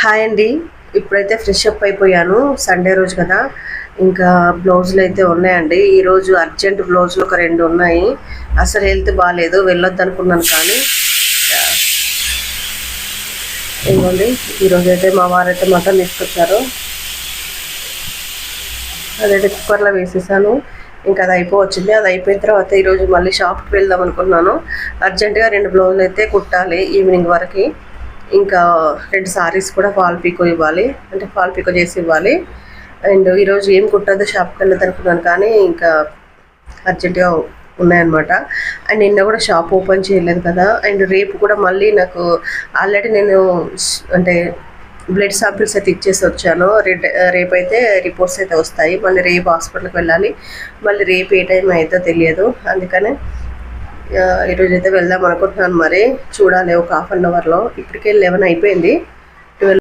Hi అండి. ఇప్పుడైతే fresh up అయిపోయాను. సండే రోజు కదా, ఇంకా బ్లౌజులు అయితే ఉన్నాయండి. ఈరోజు అర్జెంట్ బ్లౌజులు ఒక 2 ఉన్నాయి. అసలు హెల్త్ బాగాలేదు, వెళ్ళొద్దు అనుకున్నాను కానీ ఇవ్వండి. ఈరోజు అయితే మా వారైతే మటన్ తీసుకొచ్చారు. అదైతే కుక్కర్లో వేసేసాను. ఇంకా అది అయిపోవచ్చింది. అది అయిపోయిన తర్వాత ఈరోజు మళ్ళీ షాప్కి వెళ్దాం అనుకున్నాను. అర్జెంటుగా 2 బ్లౌజులు అయితే కుట్టాలి ఈవినింగ్ వరకు. ఇంకా 2 సారీస్ కూడా ఫాల్ పీకో ఇవ్వాలి, అంటే ఫాల్ పీకో చేసి ఇవ్వాలి. అండ్ ఈరోజు ఏం కుట్టద్దు, షాప్కి వెళ్ళదు అనుకున్నాను కానీ ఇంకా అర్జెంటుగా ఉన్నాయన్నమాట. అండ్ నిన్న కూడా షాప్ ఓపెన్ చేయలేదు కదా. అండ్ రేపు కూడా మళ్ళీ నాకు ఆల్రెడీ నేను అంటే బ్లడ్ శాంపిల్స్ అయితే ఇచ్చేసి వచ్చాను. రేపైతే రిపోర్ట్స్ అయితే వస్తాయి. మళ్ళీ రేపు హాస్పిటల్కి వెళ్ళాలి. మళ్ళీ రేపు ఏ టైం అయితే తెలియదు. అందుకనే ఈరోజు అయితే వెళ్దాం అనుకుంటున్నాను. మరి చూడాలి ఒక 1/2 అవర్లో. ఇప్పటికే 11 అయిపోయింది.